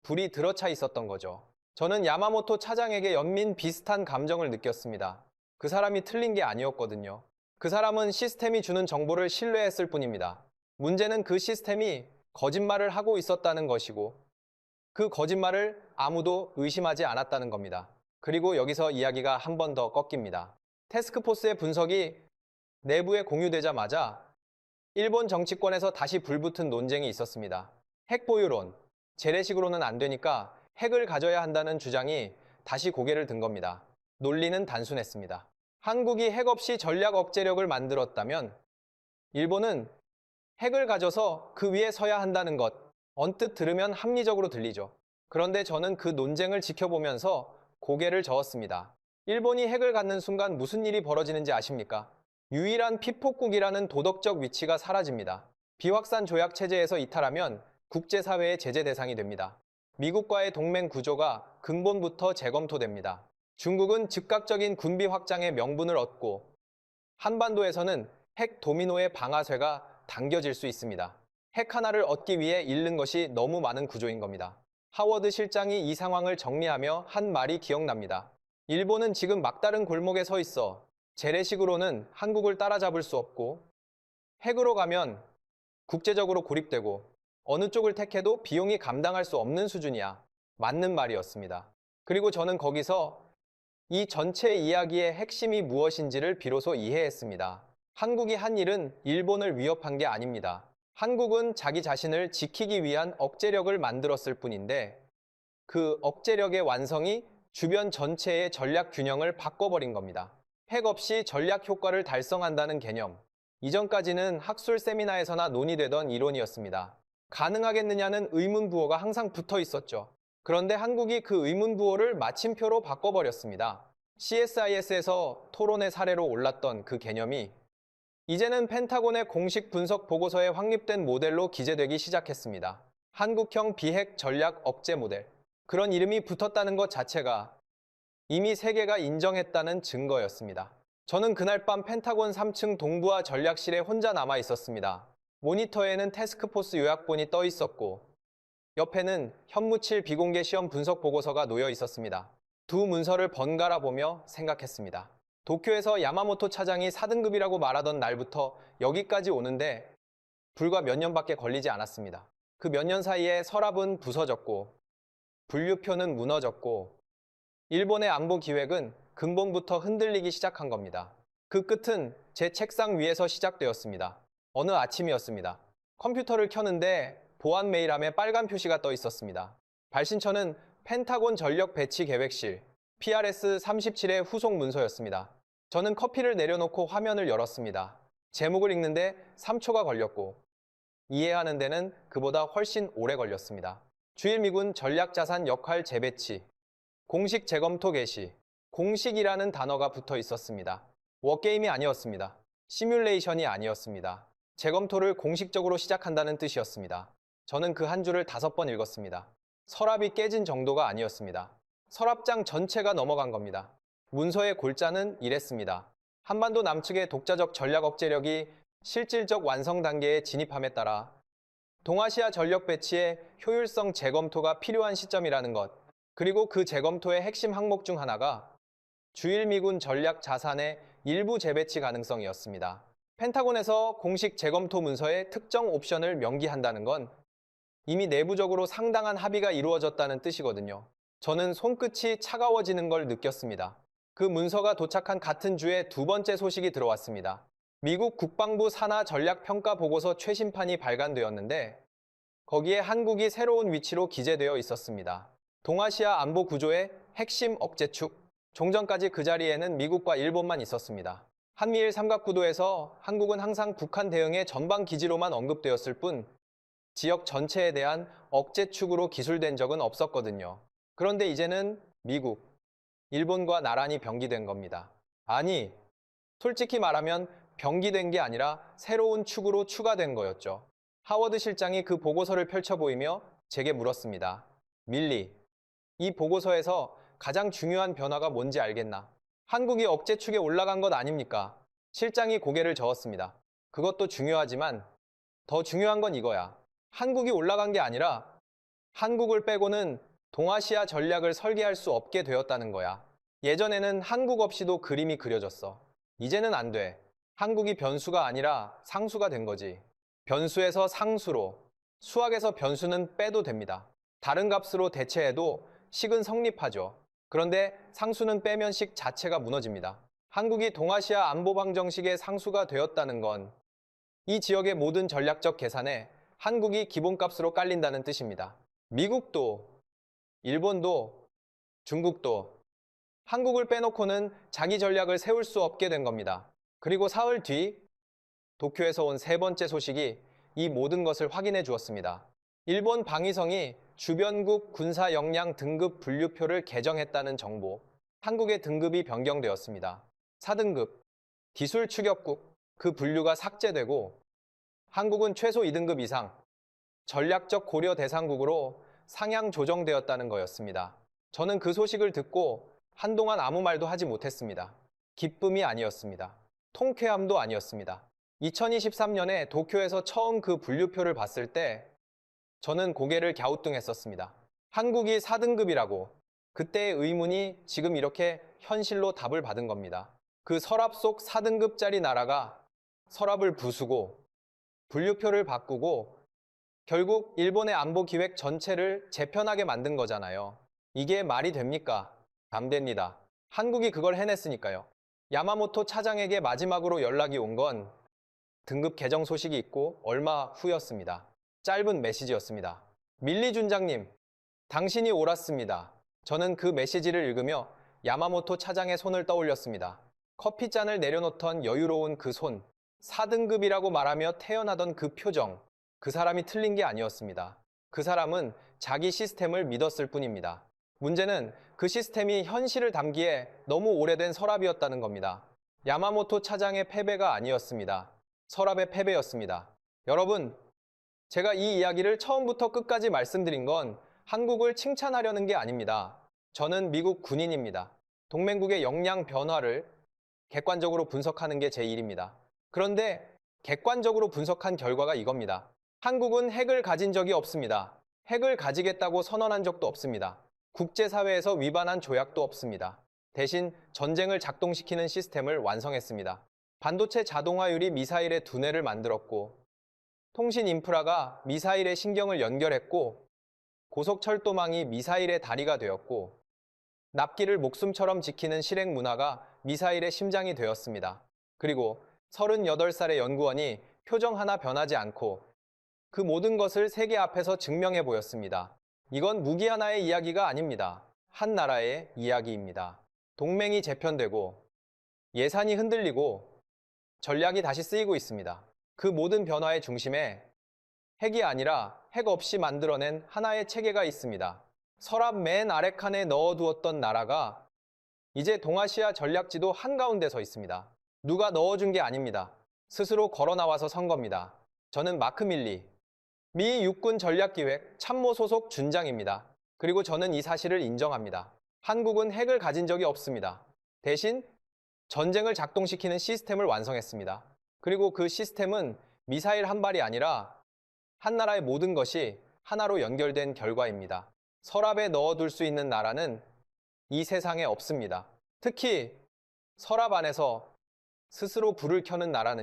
불이 들어차 있었던 거죠. 저는 야마모토 차장에게 연민 비슷한 감정을 느꼈습니다. 그 사람이 틀린 게 아니었거든요. 그 사람은 시스템이 주는 정보를 신뢰했을 뿐입니다. 문제는 그 시스템이 거짓말을 하고 있었다는 것이고 그 거짓말을 아무도 의심하지 않았다는 겁니다. 그리고 여기서 이야기가 한 번 더 꺾입니다. 태스크포스의 분석이 내부에 공유되자마자 일본 정치권에서 다시 불붙은 논쟁이 있었습니다. 핵 보유론, 재래식으로는 안 되니까 핵을 가져야 한다는 주장이 다시 고개를 든 겁니다. 논리는 단순했습니다. 한국이 핵 없이 전략 억제력을 만들었다면 일본은 핵을 가져서 그 위에 서야 한다는 것, 언뜻 들으면 합리적으로 들리죠. 그런데 저는 그 논쟁을 지켜보면서 고개를 저었습니다. 일본이 핵을 갖는 순간 무슨 일이 벌어지는지 아십니까? 유일한 피폭국이라는 도덕적 위치가 사라집니다. 비확산 조약 체제에서 이탈하면 국제사회의 제재 대상이 됩니다. 미국과의 동맹 구조가 근본부터 재검토됩니다. 중국은 즉각적인 군비 확장의 명분을 얻고 한반도에서는 핵 도미노의 방아쇠가 당겨질 수 있습니다. 핵 하나를 얻기 위해 잃는 것이 너무 많은 구조인 겁니다. 하워드 실장이 이 상황을 정리하며 한 말이 기억납니다. 일본은 지금 막다른 골목에 서 있어. 재래식으로는 한국을 따라잡을 수 없고 핵으로 가면 국제적으로 고립되고 어느 쪽을 택해도 비용이 감당할 수 없는 수준이야. 맞는 말이었습니다. 그리고 저는 거기서 이 전체 이야기의 핵심이 무엇인지를 비로소 이해했습니다. 한국이 한 일은 일본을 위협한 게 아닙니다. 한국은 자기 자신을 지키기 위한 억제력을 만들었을 뿐인데 그 억제력의 완성이 주변 전체의 전략 균형을 바꿔버린 겁니다. 핵 없이 전략 효과를 달성한다는 개념. 이전까지는 학술 세미나에서나 논의되던 이론이었습니다. 가능하겠느냐는 의문부호가 항상 붙어 있었죠. 그런데 한국이 그 의문부호를 마침표로 바꿔버렸습니다. CSIS에서 토론의 사례로 올랐던 그 개념이 이제는 펜타곤의 공식 분석 보고서에 확립된 모델로 기재되기 시작했습니다. 한국형 비핵 전략 억제 모델. 그런 이름이 붙었다는 것 자체가 이미 세계가 인정했다는 증거였습니다. 저는 그날 밤 펜타곤 3층 동부하 전략실에 혼자 남아 있었습니다. 모니터에는 태스크포스 요약본이 떠 있었고 옆에는 현무칠 비공개 시험 분석 보고서가 놓여 있었습니다. 두 문서를 번갈아 보며 생각했습니다. 도쿄에서 야마모토 차장이 4등급이라고 말하던 날부터 여기까지 오는데 불과 몇 년밖에 걸리지 않았습니다. 그 몇 년 사이에 서랍은 부서졌고 분류표는 무너졌고 일본의 안보 기획은 근본부터 흔들리기 시작한 겁니다. 그 끝은 제 책상 위에서 시작되었습니다. 어느 아침이었습니다. 컴퓨터를 켜는데 보안 메일함에 빨간 표시가 떠 있었습니다. 발신처는 펜타곤 전력 배치 계획실 PRS-37의 후속 문서였습니다. 저는 커피를 내려놓고 화면을 열었습니다. 제목을 읽는데 3초가 걸렸고 이해하는 데는 그보다 훨씬 오래 걸렸습니다. 주일미군 전략자산 역할 재배치, 공식 재검토 개시, 공식이라는 단어가 붙어 있었습니다. 워게임이 아니었습니다. 시뮬레이션이 아니었습니다. 재검토를 공식적으로 시작한다는 뜻이었습니다. 저는 그 한 줄을 5번 읽었습니다. 서랍이 깨진 정도가 아니었습니다. 서랍장 전체가 넘어간 겁니다. 문서의 골자는 이랬습니다. 한반도 남측의 독자적 전략 억제력이 실질적 완성 단계에 진입함에 따라 동아시아 전력 배치의 효율성 재검토가 필요한 시점이라는 것, 그리고 그 재검토의 핵심 항목 중 하나가 주일미군 전략 자산의 일부 재배치 가능성이었습니다. 펜타곤에서 공식 재검토 문서에 특정 옵션을 명기한다는 건 이미 내부적으로 상당한 합의가 이루어졌다는 뜻이거든요. 저는 손끝이 차가워지는 걸 느꼈습니다. 그 문서가 도착한 같은 주에 두 번째 소식이 들어왔습니다. 미국 국방부 산하 전략평가 보고서 최신판이 발간되었는데 거기에 한국이 새로운 위치로 기재되어 있었습니다. 동아시아 안보 구조의 핵심 억제축. 종전까지 그 자리에는 미국과 일본만 있었습니다. 한미일 삼각구도에서 한국은 항상 북한 대응의 전방 기지로만 언급되었을 뿐 지역 전체에 대한 억제축으로 기술된 적은 없었거든요. 그런데 이제는 미국, 일본과 나란히 병기된 겁니다. 아니, 솔직히 말하면 병기된 게 아니라 새로운 축으로 추가된 거였죠. 하워드 실장이 그 보고서를 펼쳐 보이며 제게 물었습니다. 밀리, 이 보고서에서 가장 중요한 변화가 뭔지 알겠나? 한국이 억제축에 올라간 것 아닙니까? 실장이 고개를 저었습니다. 그것도 중요하지만 더 중요한 건 이거야. 한국이 올라간 게 아니라 한국을 빼고는 동아시아 전략을 설계할 수 없게 되었다는 거야. 예전에는 한국 없이도 그림이 그려졌어. 이제는 안 돼. 한국이 변수가 아니라 상수가 된 거지. 변수에서 상수로, 수학에서 변수는 빼도 됩니다. 다른 값으로 대체해도 식은 성립하죠. 그런데 상수는 빼면 식 자체가 무너집니다. 한국이 동아시아 안보방 정식의 상수가 되었다는 건 이 지역의 모든 전략적 계산에 한국이 기본값으로 깔린다는 뜻입니다. 미국도, 일본도, 중국도 한국을 빼놓고는 자기 전략을 세울 수 없게 된 겁니다. 그리고 사흘 뒤 도쿄에서 온 세 번째 소식이 이 모든 것을 확인해 주었습니다. 일본 방위성이 주변국 군사 역량 등급 분류표를 개정했다는 정보. 한국의 등급이 변경되었습니다. 4등급, 기술 추격국, 그 분류가 삭제되고 한국은 최소 2등급 이상, 전략적 고려 대상국으로 상향 조정되었다는 거였습니다. 저는 그 소식을 듣고 한동안 아무 말도 하지 못했습니다. 기쁨이 아니었습니다. 통쾌함도 아니었습니다. 2023년에 도쿄에서 처음 그 분류표를 봤을 때 저는 고개를 갸우뚱했었습니다. 한국이 4등급이라고. 그때의 의문이 지금 이렇게 현실로 답을 받은 겁니다. 그 서랍 속 4등급짜리 나라가 서랍을 부수고 분류표를 바꾸고 결국 일본의 안보 기획 전체를 재편하게 만든 거잖아요. 이게 말이 됩니까? 안 됩니다. 한국이 그걸 해냈으니까요. 야마모토 차장에게 마지막으로 연락이 온 건 등급 개정 소식이 있고 얼마 후였습니다. 짧은 메시지였습니다. 밀리 준장님, 당신이 옳았습니다. 저는 그 메시지를 읽으며 야마모토 차장의 손을 떠올렸습니다. 커피잔을 내려놓던 여유로운 그 손, 4등급이라고 말하며 태어나던 그 표정, 그 사람이 틀린 게 아니었습니다. 그 사람은 자기 시스템을 믿었을 뿐입니다. 문제는 그 시스템이 현실을 담기에 너무 오래된 서랍이었다는 겁니다. 야마모토 차장의 패배가 아니었습니다. 서랍의 패배였습니다. 여러분, 제가 이 이야기를 처음부터 끝까지 말씀드린 건 한국을 칭찬하려는 게 아닙니다. 저는 미국 군인입니다. 동맹국의 역량 변화를 객관적으로 분석하는 게 제 일입니다. 그런데 객관적으로 분석한 결과가 이겁니다. 한국은 핵을 가진 적이 없습니다. 핵을 가지겠다고 선언한 적도 없습니다. 국제사회에서 위반한 조약도 없습니다. 대신 전쟁을 작동시키는 시스템을 완성했습니다. 반도체 자동화율이 미사일의 두뇌를 만들었고, 통신 인프라가 미사일의 신경을 연결했고, 고속철도망이 미사일의 다리가 되었고, 납기를 목숨처럼 지키는 실행 문화가 미사일의 심장이 되었습니다. 그리고 38살의 연구원이 표정 하나 변하지 않고 그 모든 것을 세계 앞에서 증명해 보였습니다. 이건 무기 하나의 이야기가 아닙니다. 한 나라의 이야기입니다. 동맹이 재편되고 예산이 흔들리고 전략이 다시 쓰이고 있습니다. 그 모든 변화의 중심에 핵이 아니라 핵 없이 만들어낸 하나의 체계가 있습니다. 서랍 맨 아래 칸에 넣어두었던 나라가 이제 동아시아 전략지도 한가운데 서 있습니다. 누가 넣어준 게 아닙니다. 스스로 걸어 나와서 선 겁니다. 저는 마크 밀리, 미 육군 전략기획 참모 소속 준장입니다. 그리고 저는 이 사실을 인정합니다. 한국은 핵을 가진 적이 없습니다. 대신 전쟁을 작동시키는 시스템을 완성했습니다. 그리고 그 시스템은 미사일 한 발이 아니라 한 나라의 모든 것이 하나로 연결된 결과입니다. 서랍에 넣어둘 수 있는 나라는 이 세상에 없습니다. 특히 서랍 안에서 스스로 불을 켜는 나라는